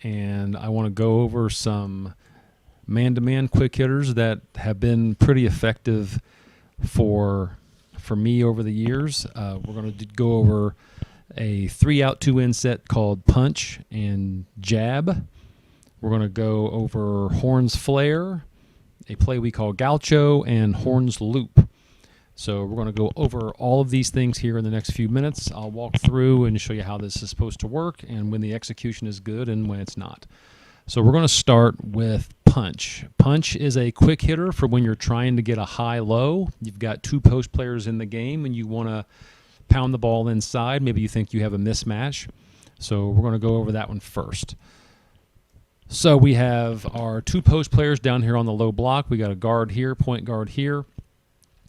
and I want to go over some man-to-man quick hitters that have been pretty effective for me over the years. We're going to go over a 3-out, 2-in set called punch and jab. We're going to go over horns flare, a play we call gaucho, and horns loop. So we're going to go over all of these things here in the next few minutes. I'll walk through and show you how this is supposed to work and when the execution is good and when it's not. So we're going to start with punch. Punch is a quick hitter for when you're trying to get a high-low. You've got two post players in the game and you want to pound the ball inside. Maybe you think you have a mismatch. So we're going to go over that one first. So we have our two post players down here on the low block. We got a guard here, point guard here,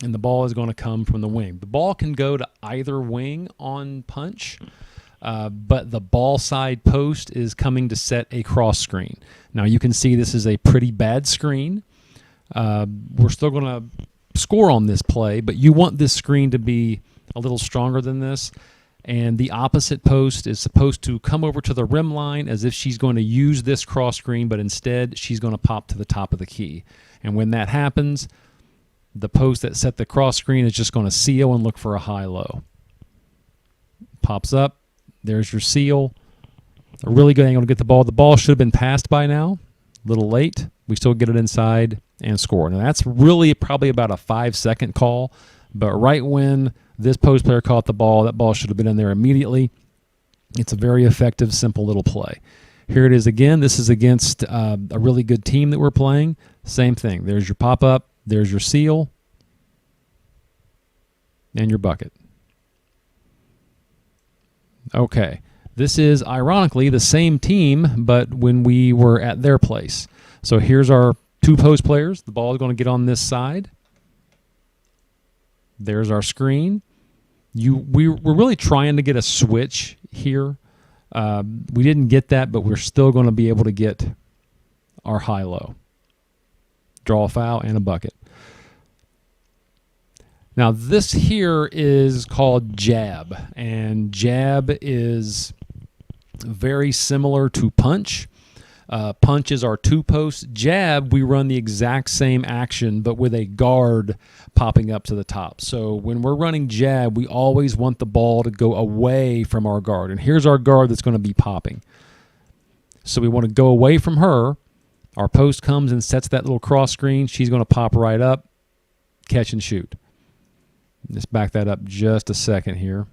and the ball is going to come from the wing. The ball can go to either wing on punch, but the ball side post is coming to set a cross screen. Now you can see this is a pretty bad screen. We're still going to score on this play, but you want this screen to be a little stronger than this. And the opposite post is supposed to come over to the rim line as if she's going to use this cross screen, but instead she's going to pop to the top of the key. And when that happens, the post that set the cross screen is just going to seal and look for a high-low. Pops up. There's your seal. A really good angle to get the ball. The ball should have been passed by now. A little late. We still get it inside and score. Now that's really probably about a 5-second call, but right when this post player caught the ball, that ball should have been in there immediately. It's a very effective, simple little play. Here it is again. This is against a really good team that we're playing. Same thing. There's your pop-up. There's your seal. And your bucket. Okay. This is, ironically, the same team, but when we were at their place. So here's our two post players. The ball is going to get on this side. There's our screen. We're really trying to get a switch here. We didn't get that, but we're still going to be able to get our high-low. Draw a foul and a bucket. Now this here is called jab, and jab is very similar to punch. Punch is our two posts. Jab, we run the exact same action, but with a guard popping up to the top. So when we're running jab, we always want the ball to go away from our guard. And here's our guard that's going to be popping. So we want to go away from her. Our post comes and sets that little cross screen. She's going to pop right up, catch and shoot. Let's back that up just a second here.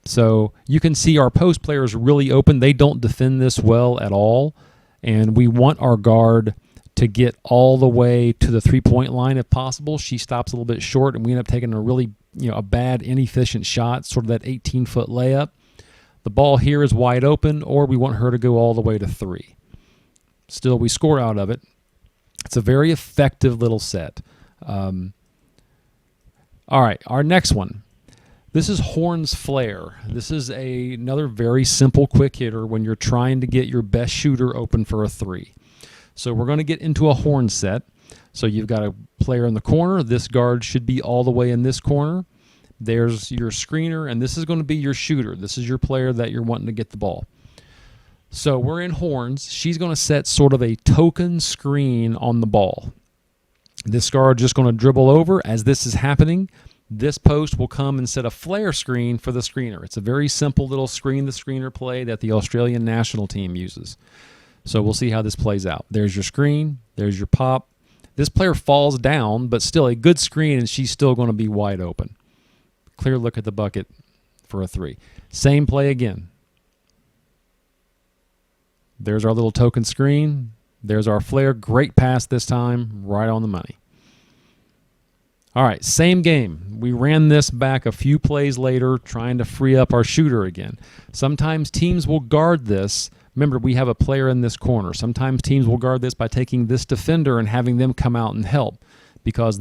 So you can see our post player is really open. They don't defend this well at all. And we want our guard to get all the way to the three-point line if possible. She stops a little bit short, and we end up taking a really, a bad, inefficient shot, sort of that 18-foot layup. The ball here is wide open, or we want her to go all the way to three. Still, we score out of it. It's a very effective little set. All right, our next one. This is horns flare. This is another very simple quick hitter when you're trying to get your best shooter open for a three. So we're going to get into a horn set. So you've got a player in the corner. This guard should be all the way in this corner. There's your screener, and this is going to be your shooter. This is your player that you're wanting to get the ball. So we're in horns. She's going to set sort of a token screen on the ball. This guard just going to dribble over. As this is happening, this post will come and set a flare screen for the screener. It's a very simple little screen the screener play that the Australian national team uses. So we'll see how this plays out. There's your screen. There's your pop. This player falls down, but still a good screen, and she's still going to be wide open. Clear look at the bucket for a three. Same play again. There's our little token screen. There's our flare. Great pass this time. Right on the money. All right, same game. We ran this back a few plays later, trying to free up our shooter again. Sometimes teams will guard this. Remember, we have a player in this corner. Sometimes teams will guard this by taking this defender and having them come out and help because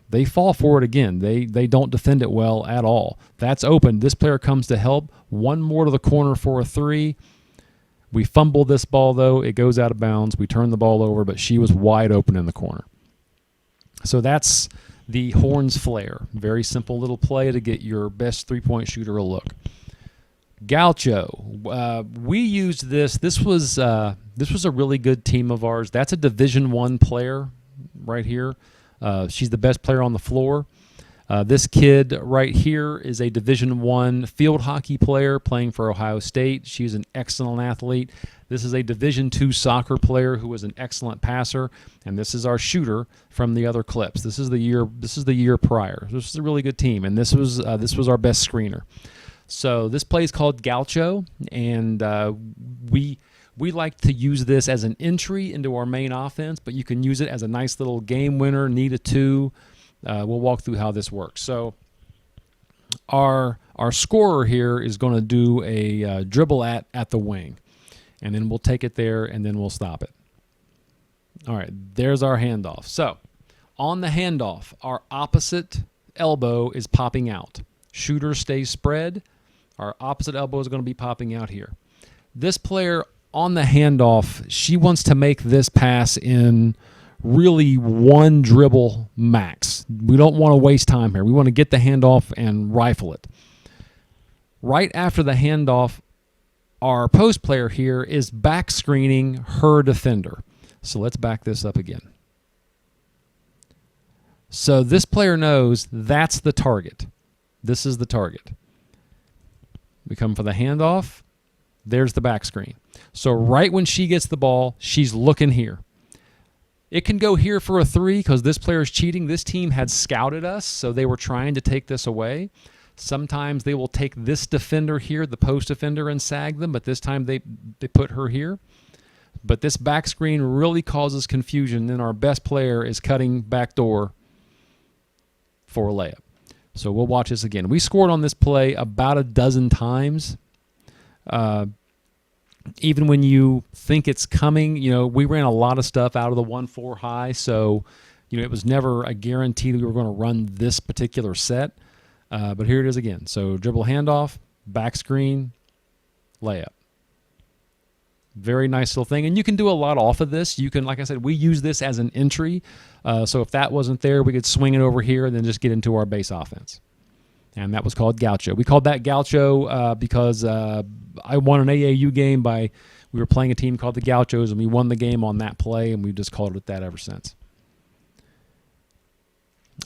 they fall for it again. They don't defend it well at all. That's open. This player comes to help. One more to the corner for a three. We fumble this ball, though. It goes out of bounds. We turn the ball over, but she was wide open in the corner. So that's the horns flare. Very simple little play to get your best three-point shooter a look. Gaucho. We used this. This was a really good team of ours. That's a Division I player right here. She's the best player on the floor. This kid right here is a Division I field hockey player playing for Ohio State. She's an excellent athlete. This is a Division II soccer player who was an excellent passer, and this is our shooter from the other clips. This is the year prior. This is a really good team, and this was our best screener. So this play is called Gaucho, and we like to use this as an entry into our main offense, but you can use it as a nice little game winner, need a 2. We'll walk through how this works. So our scorer here is going to do a dribble at the wing, and then we'll take it there, and then we'll stop it. All right, there's our handoff. So on the handoff, our opposite elbow is popping out. Shooter stays spread. Our opposite elbow is going to be popping out here. This player on the handoff, she wants to make this pass in really one dribble max. We don't want to waste time here. We want to get the handoff and rifle it. Right after the handoff, our post player here is back screening her defender. So let's back this up again. So this player knows that's the target. This is the target. We come for the handoff. There's the back screen. So right when she gets the ball, she's looking here. It can go here for a 3 because this player is cheating. This team had scouted us, so they were trying to take this away. Sometimes they will take this defender here, the post defender, and sag them, but this time they put her here. But this back screen really causes confusion, and our best player is cutting back door for a layup. So we'll watch this again. We scored on this play about a dozen times. Even when you think it's coming, we ran a lot of stuff out of the 1-4 high, so it was never a guarantee that we were going to run this particular set. But here it is again. So dribble handoff, back screen, layup. Very nice little thing. And you can do a lot off of this. You can, like I said, we use this as an entry. So if that wasn't there, we could swing it over here and then just get into our base offense. And that was called Gaucho. We called that Gaucho because I won an AAU game we were playing a team called the Gauchos, and we won the game on that play, and we've just called it that ever since.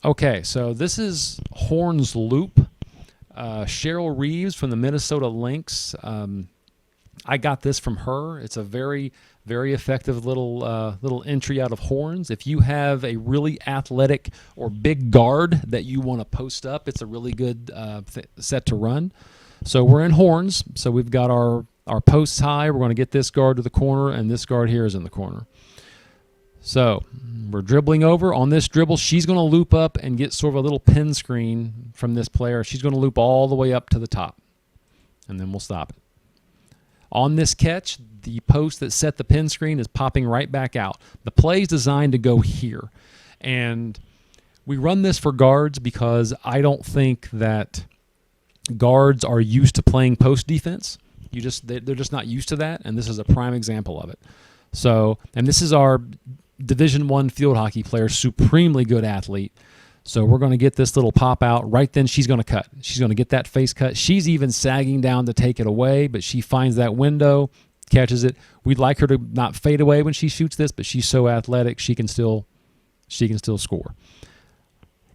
Okay, so this is Horns Loop. Cheryl Reeves from the Minnesota Lynx. I got this from her. It's a very, very effective little entry out of horns. If you have a really athletic or big guard that you want to post up, it's a really good set to run. So we're in horns. So we've got our posts high. We're going to get this guard to the corner, and this guard here is in the corner. So we're dribbling over. On this dribble, she's going to loop up and get sort of a little pin screen from this player. She's going to loop all the way up to the top, and then we'll stop it. On this catch, the post that set the pin screen is popping right back out. The play is designed to go here. And we run this for guards because I don't think that guards are used to playing post defense. They're just not used to that, and this is a prime example of it. So, and this is our Division I field hockey player, supremely good athlete. So we're going to get this little pop out. Right then, she's going to cut. She's going to get that face cut. She's even sagging down to take it away, but she finds that window, catches it. We'd like her to not fade away when she shoots this, but she's so athletic, she can still score.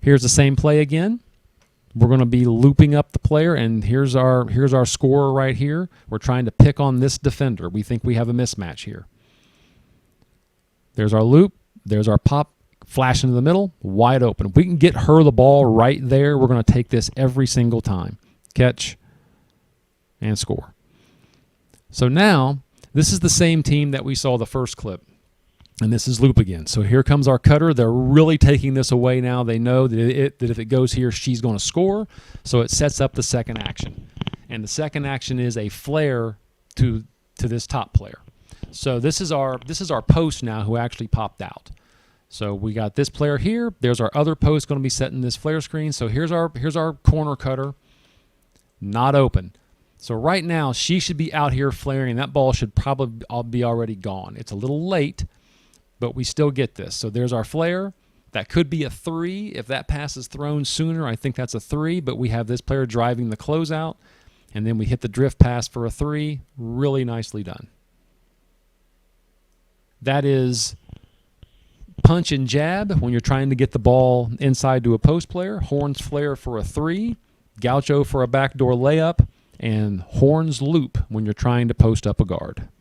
Here's the same play again. We're going to be looping up the player, and here's our scorer right here. We're trying to pick on this defender. We think we have a mismatch here. There's our loop. There's our pop. Flash into the middle, wide open. If we can get her the ball right there, we're going to take this every single time. Catch and score. So now, this is the same team that we saw the first clip, and this is loop again. So here comes our cutter. They're really taking this away now. They know that if it goes here, she's going to score, so it sets up the second action. And the second action is a flare to this top player. So this is our post now who actually popped out. So we got this player here. There's our other post going to be setting this flare screen. So here's our corner cutter, not open. So right now she should be out here flaring, and that ball should probably be already gone. It's a little late, but we still get this. So there's our flare. That could be a 3. If that pass is thrown sooner, I think that's a 3, but we have this player driving the closeout. and then we hit the drift pass for a 3. Really nicely done. That is punch and jab when you're trying to get the ball inside to a post player, horns flare for a 3, gaucho for a backdoor layup, and horns loop when you're trying to post up a guard.